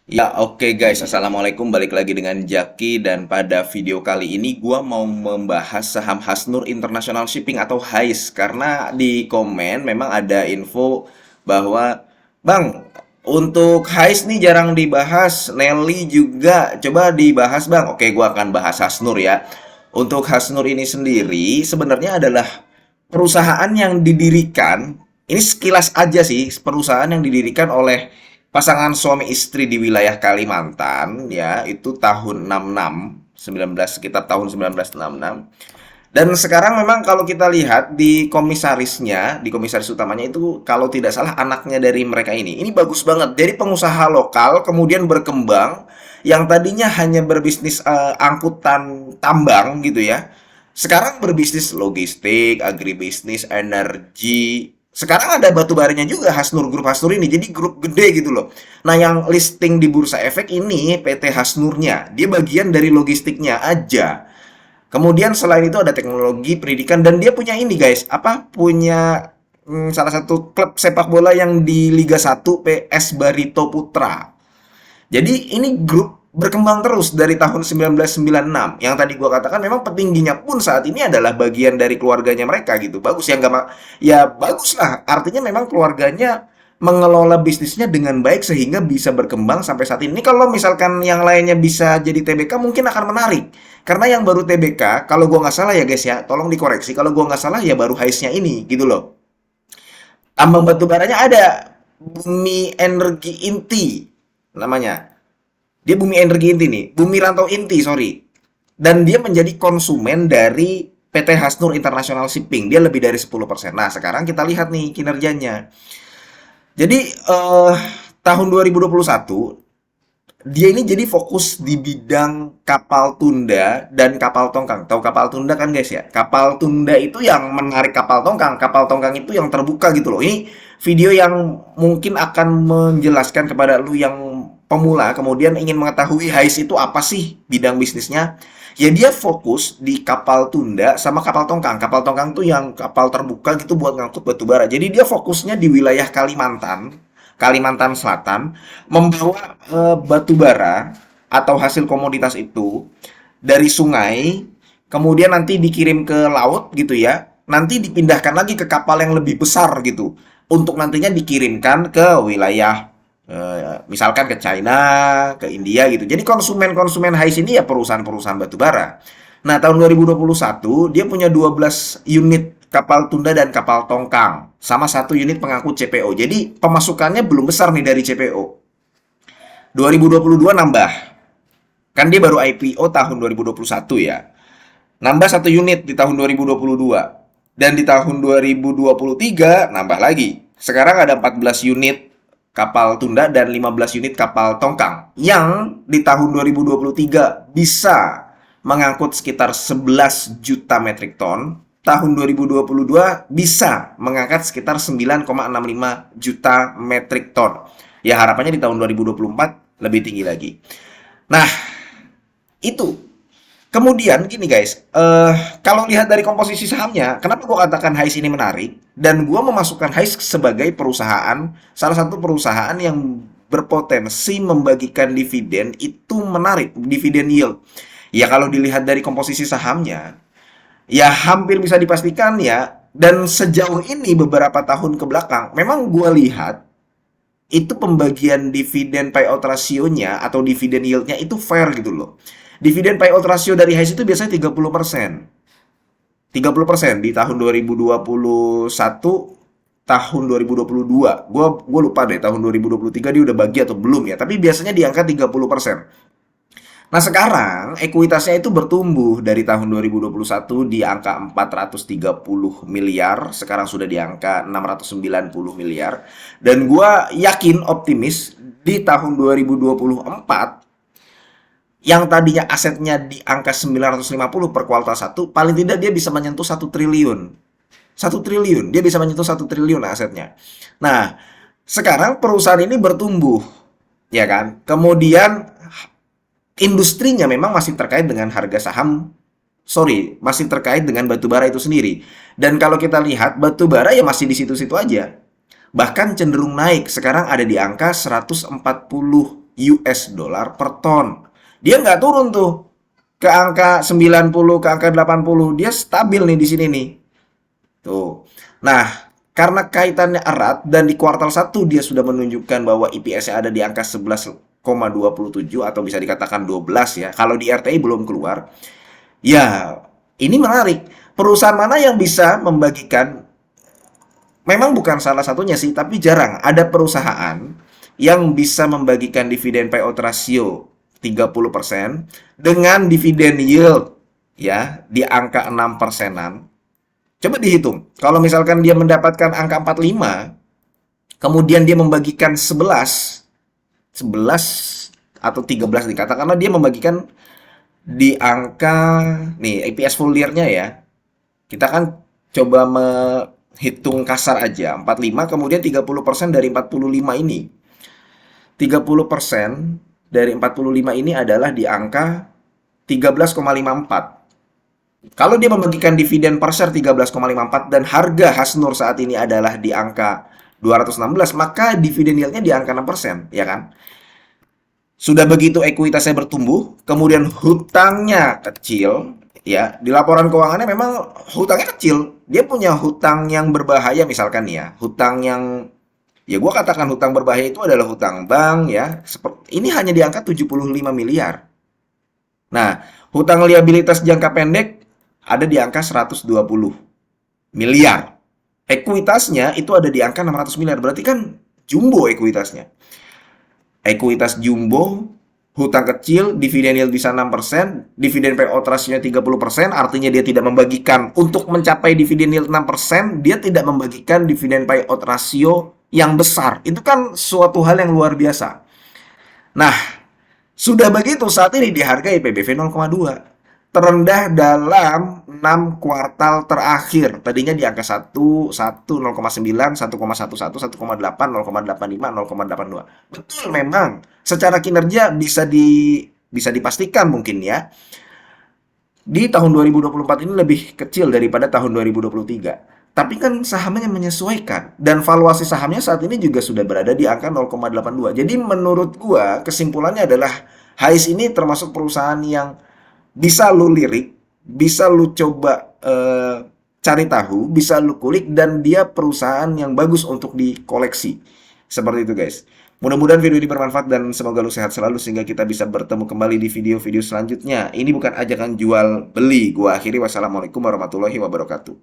Ya, oke guys. Assalamualaikum. Balik lagi dengan Jaki dan pada video kali ini gua mau membahas saham Hasnur International Shipping atau HAIS karena di komen memang ada info bahwa Bang, untuk HAIS nih jarang dibahas, Nelly juga coba dibahas Bang. Oke, gua akan bahas Hasnur ya. Untuk Hasnur ini sendiri sebenarnya adalah perusahaan yang didirikan, ini sekilas aja sih, perusahaan yang didirikan oleh pasangan suami istri di wilayah Kalimantan ya, itu tahun 66, 19 sekitar tahun 1966. Dan sekarang memang kalau kita lihat di komisarisnya, di komisaris utamanya itu kalau tidak salah anaknya dari mereka ini. Ini bagus banget. Jadi pengusaha lokal kemudian berkembang yang tadinya hanya berbisnis angkutan tambang gitu ya. Sekarang berbisnis logistik, agribisnis, energi. Sekarang ada batu baranya juga Hasnur Grup Hasnur ini. Jadi grup gede gitu loh. Nah, yang listing di Bursa Efek ini PT Hasnurnya. Dia bagian dari logistiknya aja. Kemudian selain itu ada teknologi pendidikan dan dia punya ini guys, apa punya salah satu klub sepak bola yang di Liga 1 PS Barito Putra. Jadi ini grup berkembang terus dari tahun 1996. Yang tadi gua katakan memang petingginya pun saat ini adalah bagian dari keluarganya mereka gitu. Bagus ya nggak ya bagus lah. Artinya memang keluarganya mengelola bisnisnya dengan baik sehingga bisa berkembang sampai saat ini. Kalau misalkan yang lainnya bisa jadi TBK mungkin akan menarik. Karena yang baru TBK, kalau gua nggak salah ya guys ya, tolong dikoreksi. Kalau gua nggak salah ya baru haisnya ini gitu loh. Tambang batu baranya ada Bumi Energi Inti namanya. Dia Bumi Energi Inti nih, Bumi Rantau Inti, sorry. Dan dia menjadi konsumen dari PT Hasnur International Shipping. Dia lebih dari 10%. Nah, sekarang kita lihat nih kinerjanya. Jadi, tahun 2021, dia ini jadi fokus di bidang kapal tunda dan kapal tongkang. Tahu kapal tunda kan guys ya? Kapal tunda itu yang menarik kapal tongkang itu yang terbuka gitu loh. Ini video yang mungkin akan menjelaskan kepada lu yang pemula kemudian ingin mengetahui HAIS itu apa sih bidang bisnisnya. Ya dia fokus di kapal tunda sama kapal tongkang. Kapal tongkang tuh yang kapal terbuka gitu buat ngangkut batu bara. Jadi dia fokusnya di wilayah Kalimantan, Kalimantan Selatan, membawa batu bara atau hasil komoditas itu dari sungai, kemudian nanti dikirim ke laut gitu ya, nanti dipindahkan lagi ke kapal yang lebih besar gitu, untuk nantinya dikirimkan ke wilayah misalkan ke China, ke India gitu. Jadi konsumen-konsumen HAIS ini ya perusahaan-perusahaan batu bara. Nah, tahun 2021 dia punya 12 unit kapal tunda dan kapal tongkang sama satu unit pengangkut CPO. Jadi pemasukannya belum besar nih dari CPO. 2022 nambah. Kan dia baru IPO tahun 2021 ya. Nambah satu unit di tahun 2022. Dan di tahun 2023 nambah lagi. Sekarang ada 14 unit kapal tunda dan 15 unit kapal tongkang yang di tahun 2023 bisa mengangkut sekitar 11 juta metrik ton. Tahun 2022 bisa mengangkat sekitar 9,65 juta metrik ton. Ya harapannya di tahun 2024 lebih tinggi lagi. Nah, itu. Kemudian gini guys, kalau lihat dari komposisi sahamnya, kenapa gue katakan HAIS ini menarik? Dan gue memasukkan HAIS sebagai perusahaan, salah satu perusahaan yang berpotensi membagikan dividen itu menarik, dividen yield. Ya kalau dilihat dari komposisi sahamnya, ya hampir bisa dipastikan ya. Dan sejauh ini beberapa tahun ke belakang, memang gue lihat itu pembagian dividen payout rasionya atau dividen yieldnya itu fair gitu loh. Dividen payout rasio dari HAIS itu biasanya 30%. 30% di tahun 2021, tahun 2022. Gua lupa deh tahun 2023 dia udah bagi atau belum ya, tapi biasanya di angka 30%. Nah, sekarang ekuitasnya itu bertumbuh dari tahun 2021 di angka 430 miliar, sekarang sudah di angka 690 miliar. Dan gua yakin optimis di tahun 2024 yang tadinya asetnya di angka 950 per kuartal satu, paling tidak dia bisa menyentuh 1 triliun. 1 triliun, dia bisa menyentuh 1 triliun asetnya. Nah, sekarang perusahaan ini bertumbuh, ya kan? Kemudian industrinya memang masih terkait dengan harga saham, sorry, masih terkait dengan batu bara itu sendiri. Dan kalau kita lihat batu bara ya masih di situ-situ aja. Bahkan cenderung naik, sekarang ada di angka 140 US dollar per ton. Dia nggak turun tuh ke angka 90, ke angka 80. Dia stabil nih di sini nih. Tuh. Nah, karena kaitannya erat dan di kuartal satu dia sudah menunjukkan bahwa EPS-nya ada di angka 11,27 atau bisa dikatakan 12 ya. Kalau di RTI belum keluar. Ya, ini menarik. Perusahaan mana yang bisa membagikan, memang bukan salah satunya sih, tapi jarang ada perusahaan yang bisa membagikan dividen payout ratio 30% dengan dividen yield ya di angka 6 persenan. Coba dihitung. Kalau misalkan dia mendapatkan angka 45, kemudian dia membagikan 11 atau 13 nih, katakanlah dia membagikan di angka nih EPS full year-nya ya. Kita kan coba menghitung kasar aja, 45 kemudian 30% dari 45 ini. 30% dari 45 ini adalah di angka 13,54. Kalau dia membagikan dividen per share 13,54 dan harga Hasnur saat ini adalah di angka 216, maka dividen yield-nya di angka 6%, ya kan? Sudah begitu ekuitasnya bertumbuh, kemudian hutangnya kecil, ya, di laporan keuangannya memang hutangnya kecil. Dia punya hutang yang berbahaya misalkan ya, hutang yang ya gua katakan hutang berbahaya itu adalah hutang bank ya. Seperti ini hanya di angka 75 miliar. Nah, hutang liabilitas jangka pendek ada di angka 120 miliar. Ekuitasnya itu ada di angka 600 miliar. Berarti kan jumbo ekuitasnya. Ekuitas jumbo, hutang kecil, dividen yield bisa 6%, dividen payout ratio-nya 30%, artinya dia tidak membagikan untuk mencapai dividen yield 6%, dia tidak membagikan dividen payout ratio yang besar. Itu kan suatu hal yang luar biasa. Nah, sudah begitu saat ini dihargai PBV 0,2. Terendah dalam 6 kuartal terakhir. Tadinya di angka 1, 1, 0,9, 1,11, 1,8, 0,85, 0,82. Betul memang secara kinerja bisa dipastikan mungkin ya. Di tahun 2024 ini lebih kecil daripada tahun 2023. Tapi kan sahamnya menyesuaikan dan valuasi sahamnya saat ini juga sudah berada di angka 0,82. Jadi menurut gua kesimpulannya adalah Hais ini termasuk perusahaan yang bisa lu lirik, bisa lu coba cari tahu, bisa lu kulik dan dia perusahaan yang bagus untuk dikoleksi. Seperti itu guys. Mudah-mudahan video ini bermanfaat dan semoga lu sehat selalu sehingga kita bisa bertemu kembali di video-video selanjutnya. Ini bukan ajakan jual beli. Gua akhiri wassalamualaikum warahmatullahi wabarakatuh.